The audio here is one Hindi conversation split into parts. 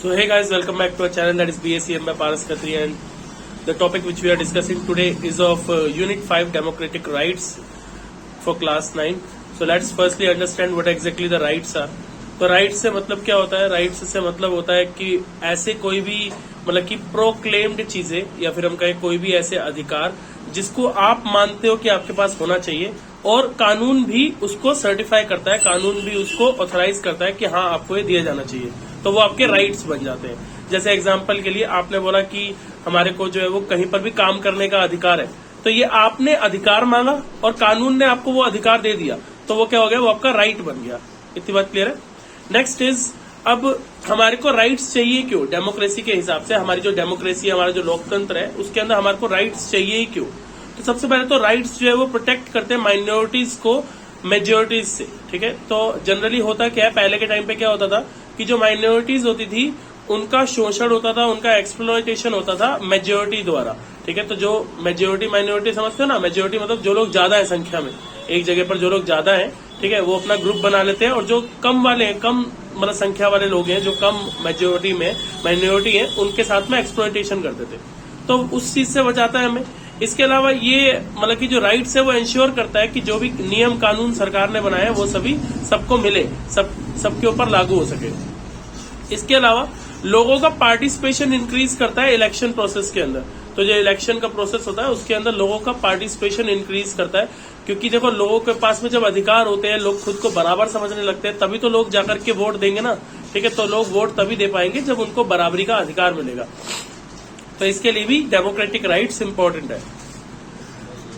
So hey guys, welcome back to our channel that is BACM by Paras Khatri, and the topic which we are discussing today is of Unit 5 Democratic Rights for Class 9. So let's firstly understand what exactly the rights are. तो राइट्स से मतलब क्या होता है? राइट्स से मतलब होता है कि ऐसे कोई भी मतलब कि प्रोक्लेम्ड चीजें या फिर हम कहें कोई भी ऐसे अधिकार जिसको आप मानते हो कि आपके पास होना चाहिए और कानून भी उसको सर्टिफाई करता है, कानून भी उसको ऑथराइज करता है कि हाँ आपको ये दिया जाना चाहिए, तो वो आपके राइट्स बन जाते हैं। जैसे एग्जांपल के लिए आपने बोला कि हमारे को जो है वो कहीं पर भी काम करने का अधिकार है, तो ये आपने अधिकार मांगा और कानून ने आपको वो अधिकार दे दिया, तो वो क्या हो गया? वो आपका राइट बन गया। इतनी बात क्लियर है? नेक्स्ट इज, अब हमारे को राइट्स चाहिए क्यों? डेमोक्रेसी के हिसाब से हमारी जो डेमोक्रेसी, हमारा जो लोकतंत्र है, उसके अंदर हमारे को राइट्स चाहिए ही क्यों? तो सबसे पहले तो राइट्स जो है वो प्रोटेक्ट करते हैं माइनॉरिटीज को मेजोरिटीज से, ठीक है। तो जनरली होता क्या है, पहले के टाइम पे क्या होता था कि जो माइनॉरिटीज होती थी उनका शोषण होता था, उनका एक्सप्लॉयटेशन होता था मेजोरिटी द्वारा, ठीक है। तो जो मेजोरिटी माइनॉरिटी समझते हो ना, मेजोरिटी मतलब जो लोग ज्यादा है संख्या में, एक जगह पर जो लोग ज्यादा है, ठीक है, वो अपना ग्रुप बना लेते हैं, और जो कम वाले हैं, कम मतलब संख्या वाले लोग हैं, जो कम मेजोरिटी में माइनॉरिटी है, उनके साथ में एक्सप्लॉयटेशन करते थे। तो उस चीज से बचाता है हमें। इसके अलावा ये मतलब कि जो राइट्स है वो इंश्योर करता है कि जो भी नियम कानून सरकार ने बनाए वो सभी सबको मिले, सबके ऊपर लागू हो सके। इसके अलावा लोगों का पार्टिसिपेशन इंक्रीज करता है इलेक्शन प्रोसेस के अंदर। तो जो इलेक्शन का प्रोसेस होता है उसके अंदर लोगों का पार्टिसिपेशन इंक्रीज करता है, क्योंकि देखो लोगों के पास में जब अधिकार होते हैं, लोग खुद को बराबर समझने लगते हैं, तभी तो लोग जाकर के वोट देंगे ना, ठीक है। तो लोग वोट तभी दे पाएंगे जब उनको बराबरी का अधिकार मिलेगा। तो इसके लिए भी डेमोक्रेटिक राइट्स इंपॉर्टेंट है।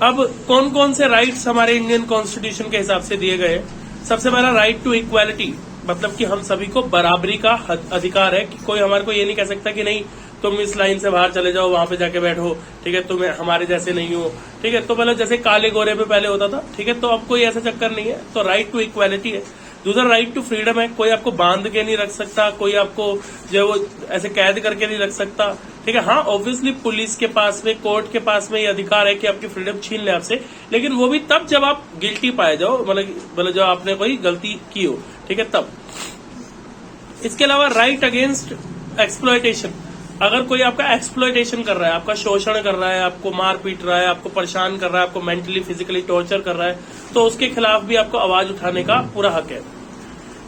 अब कौन कौन से राइट्स हमारे इंडियन कॉन्स्टिट्यूशन के हिसाब से दिए गए? सबसे पहला राइट टू इक्वालिटी, मतलब कि हम सभी को बराबरी का अधिकार है कि कोई हमारे को ये नहीं कह सकता कि नहीं तुम इस लाइन से बाहर चले जाओ, वहां पे जाके बैठो, ठीक है, तुम हमारे जैसे नहीं हो, ठीक है। तो मतलब जैसे काले गोरे पे पहले होता था, ठीक है, तो अब कोई ऐसा चक्कर नहीं है। तो राइट टू इक्वालिटी है। दूसरा राइट टू फ्रीडम है, कोई आपको बांध के नहीं रख सकता, कोई आपको जो है वो ऐसे कैद करके नहीं रख सकता, ठीक है। हाँ, ऑब्वियसली पुलिस के पास में, कोर्ट के पास में ये अधिकार है कि आपकी फ्रीडम छीन ले आपसे, लेकिन वो भी तब जब आप गिल्टी पाए जाओ, मतलब जब आपने कोई गलती की हो, ठीक है, तब। इसके अलावा राइट अगेंस्ट एक्सप्लॉयटेशन, अगर कोई आपका एक्सप्लॉयटेशन कर रहा है, आपका शोषण कर रहा है, आपको मार पीट रहा है, आपको परेशान कर रहा है, आपको मेंटली फिजिकली टॉर्चर कर रहा है, तो उसके खिलाफ भी आपको आवाज उठाने का पूरा हक है।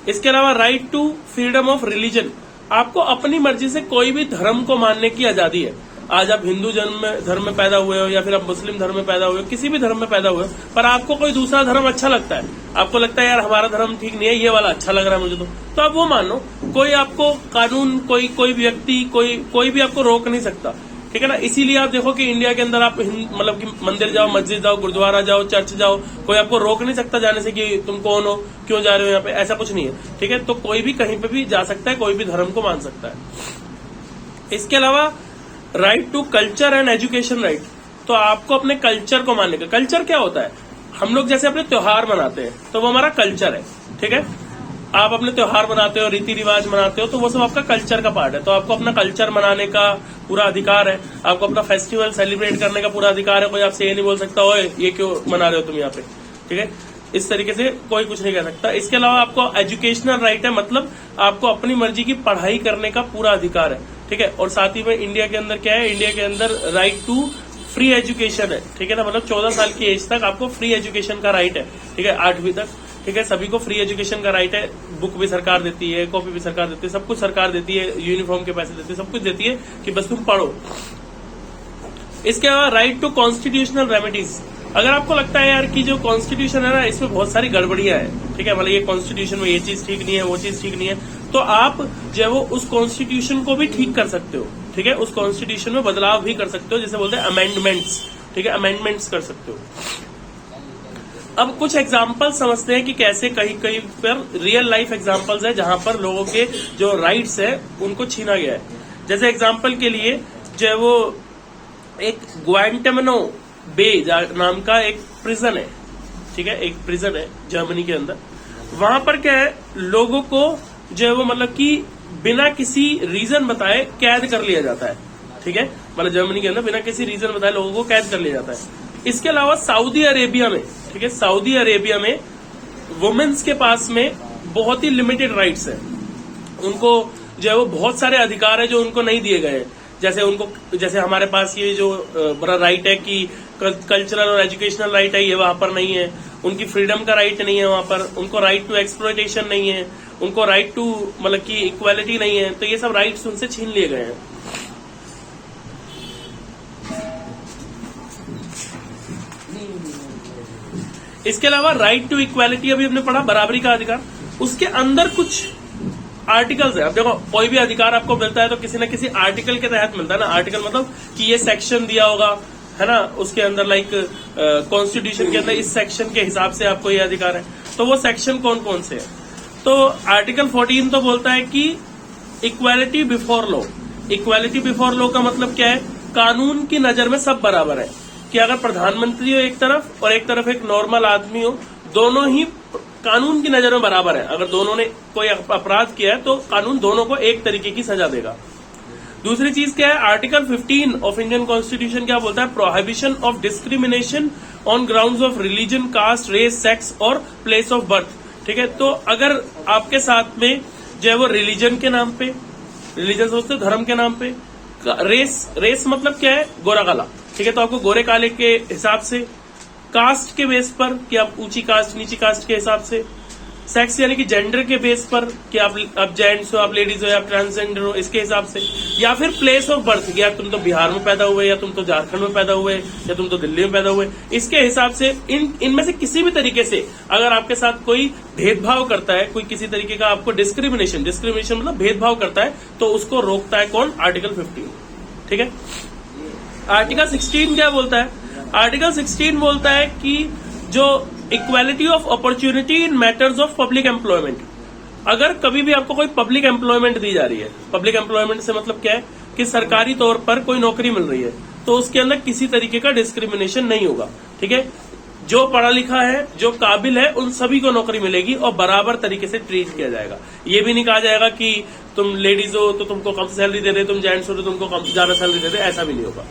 इसके अलावा right to freedom of religion, आपको अपनी मर्जी से कोई भी धर्म को मानने की आजादी है। आज आप हिंदू धर्म में पैदा हुए हो या फिर आप मुस्लिम धर्म में पैदा हुए हो, किसी भी धर्म में पैदा हुए हो, पर आपको कोई दूसरा धर्म अच्छा लगता है, आपको लगता है यार हमारा धर्म ठीक नहीं है, ये वाला अच्छा लग रहा है मुझे, तो आप वो मानो। कोई आपको कानून, कोई व्यक्ति, कोई भी आपको रोक नहीं सकता, ठीक है ना। इसीलिए आप देखो कि इंडिया के अंदर आप मतलब कि मंदिर जाओ, मस्जिद जाओ, गुरुद्वारा जाओ, चर्च जाओ, कोई आपको रोक नहीं सकता जाने से कि तुम कौन हो, क्यों जा रहे हो यहाँ पे, ऐसा कुछ नहीं है, ठीक है। तो कोई भी कहीं पे भी जा सकता है, कोई भी धर्म को मान सकता है। इसके अलावा right to culture and education right, तो आपको अपने कल्चर को मानने का। कल्चर क्या होता है? हम लोग जैसे अपने त्योहार मनाते हैं, तो वो हमारा कल्चर है, ठीक है। आप अपने त्योहार मनाते हो, रीति रिवाज मनाते हो, तो वो सब आपका कल्चर का पार्ट है। तो आपको अपना कल्चर मनाने का पूरा अधिकार है, आपको अपना फेस्टिवल सेलिब्रेट करने का पूरा अधिकार है। कोई आपसे ये नहीं बोल सकता ओए ये क्यों मना रहे हो तुम यहाँ पे, ठीक है। इस तरीके से कोई कुछ नहीं कह सकता। इसके अलावा आपको एजुकेशनल राइट है, मतलब आपको अपनी मर्जी की पढ़ाई करने का पूरा अधिकार है, ठीक है। और साथ ही में इंडिया के अंदर क्या है, इंडिया के अंदर राइट टू फ्री एजुकेशन है, ठीक है ना। मतलब 14 साल की एज तक आपको फ्री एजुकेशन का राइट है, ठीक है, 8वीं तक, ठीक है। सभी को फ्री एजुकेशन का राइट है। बुक भी सरकार देती है, कॉपी भी सरकार देती है, सब कुछ सरकार देती है, यूनिफॉर्म के पैसे देती है, सब कुछ देती है कि बस तुम पढ़ो। इसके अलावा राइट टू कॉन्स्टिट्यूशनल रेमेडीज, अगर आपको लगता है यार कि जो कॉन्स्टिट्यूशन है ना इसमें बहुत सारी गड़बड़ियां है, ठीक है, मतलब ये कॉन्स्टिट्यूशन में ये चीज ठीक नहीं है, वो चीज ठीक नहीं है, तो आप जो है वो उस कॉन्स्टिट्यूशन को भी ठीक कर सकते हो, ठीक है। उस कॉन्स्टिट्यूशन में बदलाव भी कर सकते हो, जिसे बोलते हैं अमेंडमेंट्स, ठीक है, अमेंडमेंट्स कर सकते हो। अब कुछ एग्जाम्पल समझते हैं कि कैसे कहीं कहीं पर रियल लाइफ एग्जाम्पल्स है जहां पर लोगों के जो राइट्स है उनको छीना गया है। जैसे एग्जाम्पल के लिए जो है वो एक ग्वांटानामो बे नाम का एक प्रिजन है, ठीक है, एक प्रिजन है जर्मनी के अंदर। वहां पर क्या है, लोगों को जो है वो मतलब कि बिना किसी रीजन बताए कैद कर लिया जाता है, ठीक है, मतलब जर्मनी के अंदर बिना किसी रीजन बताए लोगों को कैद कर लिया जाता है। इसके अलावा सऊदी अरेबिया में, ठीक है, सऊदी अरेबिया में वुमेन्स के पास में बहुत ही लिमिटेड राइट्स है। उनको जो है वो बहुत सारे अधिकार है जो उनको नहीं दिए गए हैं। जैसे हमारे पास ये जो बड़ा राइट है कि कल्चरल और एजुकेशनल राइट है, ये वहां पर नहीं है। उनकी फ्रीडम का राइट नहीं है वहां पर, उनको राइट टू एक्सप्लॉयटेशन नहीं है, उनको राइट टू मतलब की इक्वालिटी नहीं है। तो ये सब राइट्स उनसे छीन लिए गए हैं। इसके अलावा राइट टू इक्वालिटी अभी हमने पढ़ा, बराबरी का अधिकार। उसके अंदर कुछ आर्टिकल्स है। अब देखो, कोई भी अधिकार आपको मिलता है तो किसी न किसी आर्टिकल के तहत मिलता है ना। आर्टिकल मतलब कि ये सेक्शन दिया होगा, है ना, उसके अंदर लाइक कॉन्स्टिट्यूशन के अंदर इस सेक्शन के हिसाब से आपको ये अधिकार है। तो वो सेक्शन कौन कौन से है? तो आर्टिकल 14 तो बोलता है कि equality before law. Equality before law का मतलब क्या है? कानून की नजर में सब बराबर है। कि अगर प्रधानमंत्री हो एक तरफ और एक तरफ एक नॉर्मल आदमी हो, दोनों ही कानून की नजर में बराबर है। अगर दोनों ने कोई अपराध किया है तो कानून दोनों को एक तरीके की सजा देगा। दूसरी चीज क्या है? आर्टिकल 15 ऑफ इंडियन कॉन्स्टिट्यूशन क्या बोलता है? Prohibition of discrimination on grounds of religion, caste, race, sex और प्लेस ऑफ बर्थ। ठीक है, तो अगर आपके साथ में जो है वो रिलीजन के नाम पे, रिलीजन सोचते हो धर्म के नाम पे, रेस मतलब क्या है? गोरा काला। ठीक है, तो आपको गोरे काले के हिसाब से, कास्ट के बेस पर कि आप ऊंची कास्ट नीची कास्ट के हिसाब से, सेक्स यानी कि जेंडर के बेस पर कि आप जेंट्स हो, आप लेडीज हो, या आप ट्रांसजेंडर हो, इसके हिसाब से, या फिर प्लेस ऑफ बर्थ कि यार तुम तो बिहार में पैदा हुए, या तुम तो झारखंड में पैदा हुए, या तुम तो दिल्ली में पैदा हुए, इसके हिसाब से इनमें से किसी भी तरीके से अगर आपके साथ कोई भेदभाव करता है, कोई किसी तरीके का आपको डिस्क्रिमिनेशन मतलब भेदभाव करता है, तो उसको रोकता है कौन? आर्टिकल 15। ठीक है, आर्टिकल 16 क्या बोलता है? आर्टिकल 16 बोलता है कि जो equality of opportunity in matters of public employment. अगर कभी भी आपको कोई पब्लिक एम्प्लॉयमेंट दी जा रही है, पब्लिक एम्प्लॉयमेंट से मतलब क्या है कि सरकारी तौर पर कोई नौकरी मिल रही है, तो उसके अंदर किसी तरीके का डिस्क्रिमिनेशन नहीं होगा। ठीक है, जो पढ़ा लिखा है, जो काबिल है, उन सभी को नौकरी मिलेगी और बराबर तरीके से ट्रीट किया जाएगा। ये भी नहीं कहा जाएगा कि तुम लेडीज हो तो तुमको कम सैलरी दे दे, तुम जेंट्स हो तो तुमको कम ज्यादा सैलरी दे दे, ऐसा भी नहीं होगा।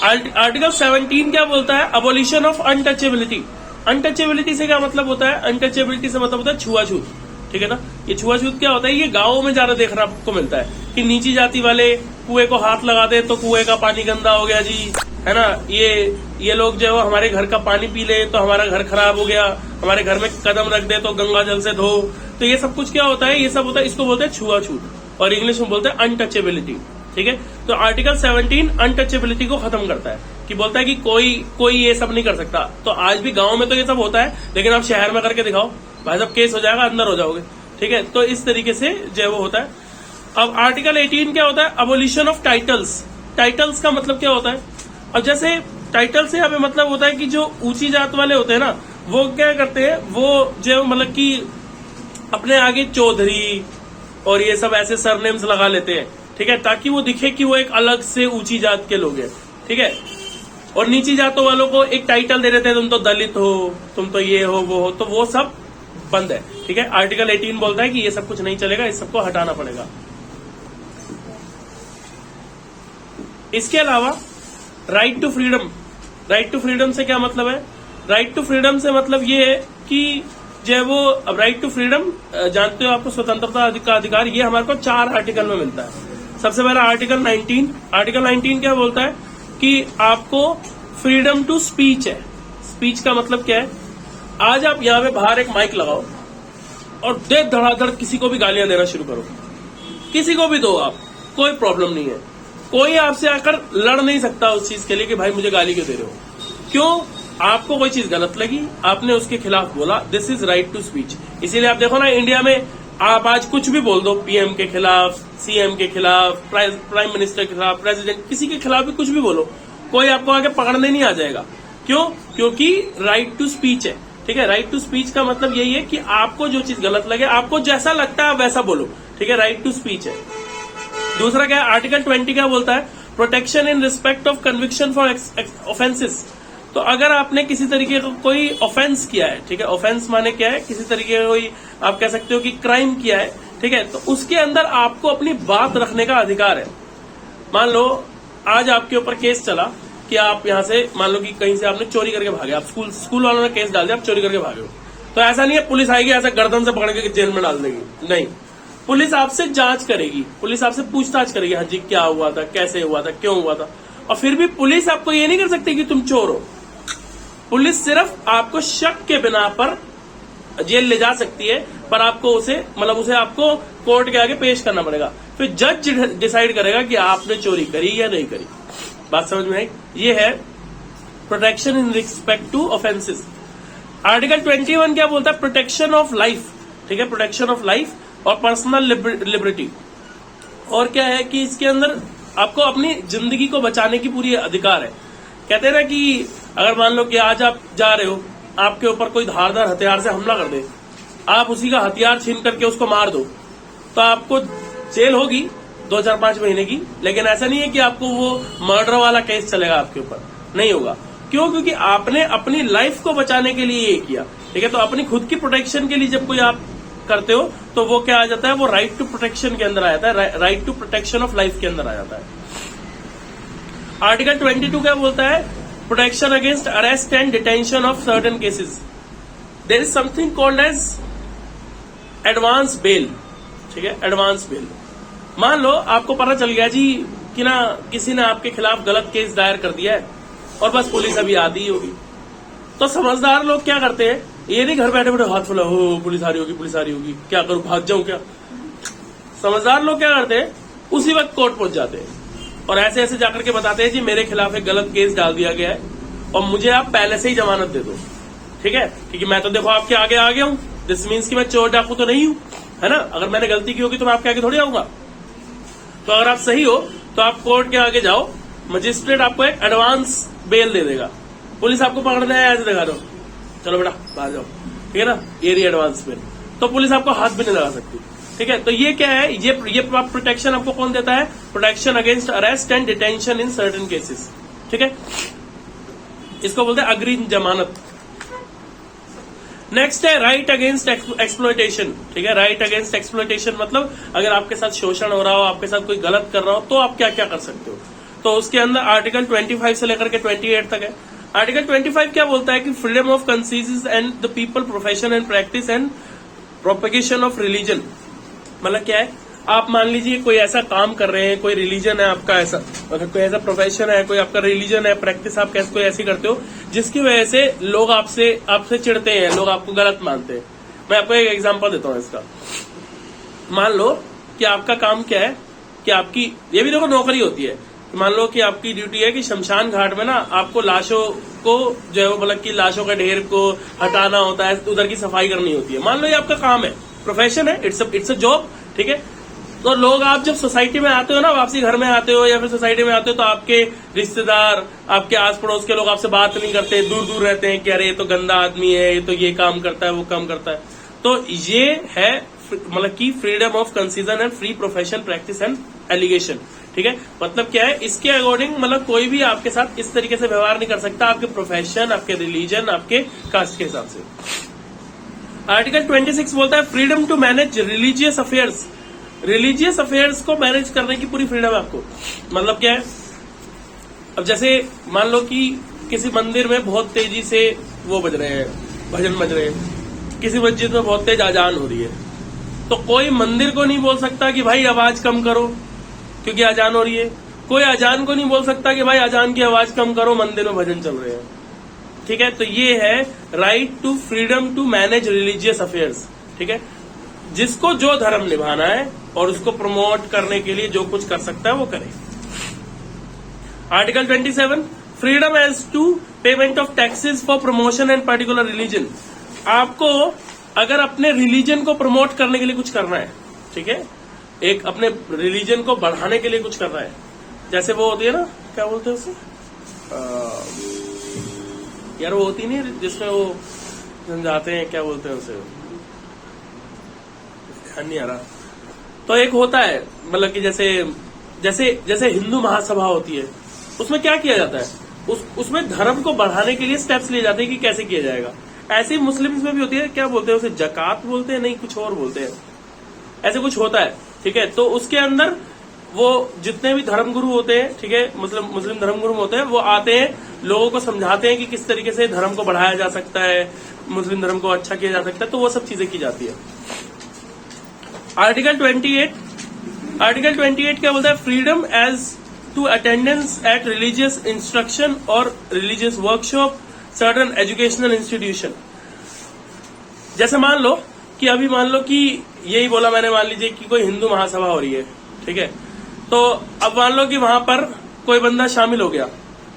आर्टिकल 17 क्या बोलता है? Abolition of untouchability. अनटचेबिलिटी से क्या मतलब होता है? अनटचेबिलिटी से मतलब होता है छुआछूत। ठीक है ना, ये छुआछूत क्या होता है? ये गांवों में ज्यादा देखने को मिलता है कि नीची जाति वाले कुएं को हाथ लगा दे तो कुएं का पानी गंदा हो गया जी, है ना। ये लोग जो है हमारे घर का पानी पी ले तो हमारा घर खराब हो गया, हमारे घर में कदम रख दे तो गंगा जल से धो। तो ये सब कुछ क्या होता है? ये सब होता है, इसको बोलते हैं छुआछूत और इंग्लिश में बोलते हैं अनटचेबिलिटी। ठीक है, तो आर्टिकल 17 अनटचेबिलिटी को खत्म करता है कि बोलता है कि कोई ये सब नहीं कर सकता। तो आज भी गांव में तो ये सब होता है, लेकिन आप शहर में करके दिखाओ, भाई साहब केस हो जाएगा, अंदर हो जाओगे। ठीक है, तो इस तरीके से जो है वो होता है। अब आर्टिकल 18 क्या होता है? Abolition of titles. टाइटल्स का मतलब क्या होता है? अब जैसे टाइटल से यहाँ पे मतलब होता है कि जो ऊंची जात वाले होते हैं ना, वो क्या करते हैं, वो जो मतलब कि अपने आगे चौधरी और ये सब ऐसे सरनेम्स लगा लेते हैं। ठीक है, ताकि वो दिखे कि वो एक अलग से ऊंची जात के लोग हैं। ठीक है, और नीची जातों वालों को एक टाइटल दे देते हैं, तुम तो दलित हो, तुम तो ये हो वो हो, तो वो सब बंद है। ठीक है, आर्टिकल 18 बोलता है कि ये सब कुछ नहीं चलेगा, इस सबको हटाना पड़ेगा। इसके अलावा right to freedom. Right to freedom से क्या मतलब है? राइट टू फ्रीडम से मतलब ये है कि जो है वो, अब राइट टू फ्रीडम जानते हो, आपको स्वतंत्रता का अधिकार, ये हमारे को 4 आर्टिकल में मिलता है। सबसे पहला आर्टिकल 19। आर्टिकल 19 क्या बोलता है कि आपको फ्रीडम टू स्पीच है। स्पीच का मतलब क्या है? आज आप यहाँ पे बाहर एक माइक लगाओ और दे धड़ाधड़ किसी को भी गालियां देना शुरू करो, किसी को भी दो आप, कोई प्रॉब्लम नहीं है। कोई आपसे आकर लड़ नहीं सकता उस चीज के लिए कि भाई मुझे गाली क्यों दे रहे हो। क्यों? आपको कोई चीज गलत लगी, आपने उसके खिलाफ बोला, this is right to speech. इसीलिए आप देखो ना, इंडिया में आप आज कुछ भी बोल दो, पीएम के खिलाफ, सीएम के खिलाफ, प्राइम मिनिस्टर के खिलाफ, प्रेसिडेंट, किसी के खिलाफ भी कुछ भी बोलो, कोई आपको आगे पकड़ने नहीं आ जाएगा। क्यों? क्योंकि राइट टू स्पीच है। ठीक है, राइट टू स्पीच का मतलब यही है कि आपको जो चीज गलत लगे, आपको जैसा लगता है वैसा बोलो। ठीक है, राइट टू स्पीच है। दूसरा क्या है? आर्टिकल 20 क्या बोलता है? Protection in respect of conviction for offences. तो अगर आपने किसी तरीके का कोई ऑफेंस किया है, ठीक है, ऑफेंस माने क्या है? किसी तरीके का कोई, आप कह सकते हो कि क्राइम किया है, ठीक है, तो उसके अंदर आपको अपनी बात रखने का अधिकार है। मान लो आज आपके ऊपर केस चला कि आप यहां से, मान लो कि कहीं से आपने चोरी करके भागे, आप स्कूल वालों ने केस डाल दिया, आप चोरी करके भागे हो, तो ऐसा नहीं है पुलिस आएगी ऐसा गर्दन से पकड़ के जेल में डाल देगी, नहीं। पुलिस आपसे जांच करेगी, पुलिस आपसे पूछताछ करेगी, हाँ जी क्या हुआ था, कैसे हुआ था, क्यों हुआ था। और फिर भी पुलिस आपको ये नहीं कर सकती कि तुम चोर हो। पुलिस सिर्फ आपको शक के बिना पर जेल ले जा सकती है, पर आपको उसे आपको कोर्ट के आगे पेश करना पड़ेगा। फिर जज डिसाइड करेगा कि आपने चोरी करी या नहीं करी। बात समझ में आई? ये है protection in respect to offences. Article 21 क्या बोलता है? प्रोटेक्शन ऑफ लाइफ, ठीक है, प्रोटेक्शन ऑफ लाइफ और पर्सनल लिबर्टी। और क्या है कि इसके अंदर आपको अपनी जिंदगी को बचाने की पूरी अधिकार है। कहते हैं ना कि अगर मान लो कि आज आप जा रहे हो, आपके ऊपर कोई धारदार हथियार से हमला कर दे, आप उसी का हथियार छीन करके उसको मार दो, तो आपको जेल होगी 2-4-5 महीने की। लेकिन ऐसा नहीं है कि आपको वो मर्डर वाला केस चलेगा आपके ऊपर, नहीं होगा। क्यों? क्योंकि आपने अपनी लाइफ को बचाने के लिए ये किया, ठीक है। तो अपनी खुद की प्रोटेक्शन के लिए जब कोई आप करते हो तो वो क्या आ जाता है? वो राइट टू प्रोटेक्शन के अंदर आ जाता है, right to protection of life के अंदर आ जाता है। आर्टिकल 22 क्या बोलता है? Protection against arrest and detention of certain cases. There is something called as advance bail, ठीक है, एडवांस बेल। मान लो आपको पता चल गया जी कि ना किसी ने आपके खिलाफ गलत केस दायर कर दिया है और बस पुलिस अभी आती ही होगी, तो समझदार लोग क्या करते हैं? ये नहीं घर बैठे बैठे हाथ फुला, हो पुलिस आ रही होगी, पुलिस आ रही होगी, क्या करूं, भाग जाऊं क्या? समझदार लोग क्या करते हैं? उसी वक्त कोर्ट पहुंच जाते हैं और ऐसे ऐसे जाकर के बताते हैं जी मेरे खिलाफ एक गलत केस डाल दिया गया है और मुझे आप पहले से ही जमानत दे दो, ठीक है, क्योंकि मैं तो देखो आपके आगे आ गया हूं। दिस मीन्स कि मैं चोर डाकू तो नहीं हूं, है ना। अगर मैंने गलती की होगी तो मैं आपके आगे थोड़ी आऊंगा। तो अगर आप सही हो तो आप कोर्ट के आगे जाओ, मजिस्ट्रेट आपको एक एडवांस बेल दे देगा। पुलिस आपको पकड़ने आया ऐसे दिखा दो, चलो बेटा बाहर जाओ, ठीक है ना, ये रही एडवांस बेल। तो पुलिस आपको हाथ भी नहीं लगा सकती, ठीक है। तो ये क्या है? ये प्रोटेक्शन आपको कौन देता है? Protection against arrest and detention in certain cases, ठीक है। इसको बोलते हैं अग्रिम जमानत। नेक्स्ट है राइट अगेंस्ट एक्सप्लॉयटेशन, ठीक है। राइट अगेंस्ट एक्सप्लॉयटेशन मतलब अगर आपके साथ शोषण हो रहा हो, आपके साथ कोई गलत कर रहा हो, तो आप क्या क्या कर सकते हो। तो उसके अंदर आर्टिकल 25 से लेकर के 28 तक है। आर्टिकल 25 क्या बोलता है कि freedom of conscience and the people profession and practice and propagation of religion. मतलब क्या है? आप मान लीजिए कोई ऐसा काम कर रहे हैं, कोई रिलीजन है आपका, ऐसा मतलब कोई ऐसा प्रोफेशन है, कोई आपका रिलीजन है, प्रैक्टिस आप कैसे कोई ऐसी करते हो जिसकी वजह से लोग आपसे चिढ़ते हैं, लोग आपको गलत मानते हैं। मैं आपको एक एग्जांपल देता हूँ इसका। मान लो कि आपका काम क्या है कि आपकी, ये भी देखो नौकरी होती है। मान लो कि आपकी ड्यूटी है कि शमशान घाट में ना आपको लाशों को जो है वो मतलब कि लाशों का ढेर को हटाना होता है, उधर की सफाई करनी होती है। मान लो ये आपका काम है, प्रोफेशन है, इट्स अ जॉब, ठीक है। तो लोग, आप जब सोसाइटी में आते हो ना, वापसी घर में आते हो या फिर सोसाइटी में आते हो, तो आपके रिश्तेदार, आपके आस पड़ोस के लोग आपसे बात नहीं करते, दूर दूर रहते हैं कि अरे ये तो गंदा आदमी है, ये तो ये काम करता है, वो काम करता है। तो ये है मतलब कि freedom of conscience and free profession practice and allegation, ठीक है। मतलब क्या है? इसके अकॉर्डिंग मतलब कोई भी आपके साथ इस तरीके से व्यवहार नहीं कर सकता, आपके प्रोफेशन, आपके रिलीजन, आपके कास्ट के हिसाब से। आर्टिकल 26 बोलता है freedom to manage religious affairs. Religious affairs को मैनेज करने की पूरी फ्रीडम है आपको। मतलब क्या है? अब जैसे मान लो कि किसी मंदिर में बहुत तेजी से वो बज रहे हैं, भजन बज रहे हैं, किसी मस्जिद में बहुत तेज अजान हो रही है, तो कोई मंदिर को नहीं बोल सकता कि भाई आवाज कम करो क्योंकि अजान हो रही है। कोई अजान को नहीं बोल सकता कि भाई अजान की आवाज कम करो, मंदिर में भजन चल रहे हैं, ठीक है। तो ये है right to freedom to manage religious affairs, ठीक है। जिसको जो धर्म निभाना है और उसको प्रमोट करने के लिए जो कुछ कर सकता है वो करे। Article 27 freedom as to payment of taxes for promotion and particular religion. आपको अगर अपने रिलीजन को प्रमोट करने के लिए कुछ करना है, ठीक है, एक अपने रिलीजन को बढ़ाने के लिए कुछ करना है, जैसे वो होती है ना, क्या बोलते हैं उसे यार, वो होती नहीं जिसमें वो समझाते हैं, क्या बोलते हैं उसे, ध्यान नहीं आ रहा। तो एक होता है मतलब कि जैसे हिंदू महासभा होती है, उसमें क्या किया जाता है, उसमें धर्म को बढ़ाने के लिए स्टेप्स लिए जाते हैं कि कैसे किया जाएगा। ऐसे ही मुस्लिम्स में भी होती है, क्या बोलते हैं उसे, जकात बोलते हैं, नहीं कुछ और बोलते हैं, ऐसे कुछ होता है, ठीक है। तो उसके अंदर वो जितने भी धर्मगुरु होते हैं, ठीक है, मुस्लिम धर्मगुरु होते हैं, वो आते हैं, लोगों को समझाते हैं कि किस तरीके से धर्म को बढ़ाया जा सकता है, मुस्लिम धर्म को अच्छा किया जा सकता है, तो वो सब चीजें की जाती है। आर्टिकल 28 क्या बोलता है? Freedom as to attendance at religious instruction और religious workshop, certain educational institution. जैसे मान लो कि अभी मान लो कि यही बोला मैंने, मान लीजिए कि कोई हिंदू महासभा हो रही है, ठीक है, तो अब मान लो कि वहां पर कोई बंदा शामिल हो गया,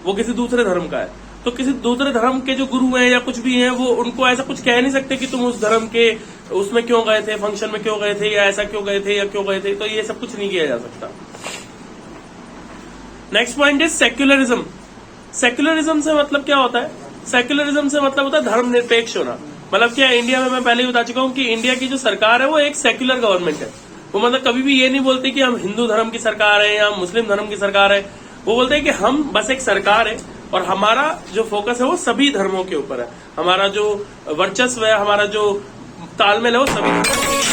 वो किसी दूसरे धर्म का है, तो किसी दूसरे धर्म के जो गुरु हैं या कुछ भी हैं, वो उनको ऐसा कुछ कह नहीं सकते कि तुम उस धर्म के उसमें क्यों गए थे, फंक्शन में क्यों गए थे, या ऐसा क्यों गए थे या क्यों गए थे, तो ये सब कुछ नहीं किया जा सकता। Next point is secularism. Secularism से मतलब क्या होता है? सेक्युलरिज्म से मतलब होता है धर्मनिरपेक्ष होना। मतलब क्या, इंडिया में मैं पहले ही बता चुका हूं कि इंडिया की जो सरकार है वो एक सेक्युलर गवर्नमेंट है। वो मतलब कभी भी ये नहीं बोलती कि हम हिंदू धर्म की सरकार है या मुस्लिम धर्म की सरकार है। वो बोलते हैं कि हम बस एक सरकार है और हमारा जो फोकस है वो सभी धर्मों के ऊपर है। हमारा जो वर्चस्व है, हमारा जो तालमेल है वो सभी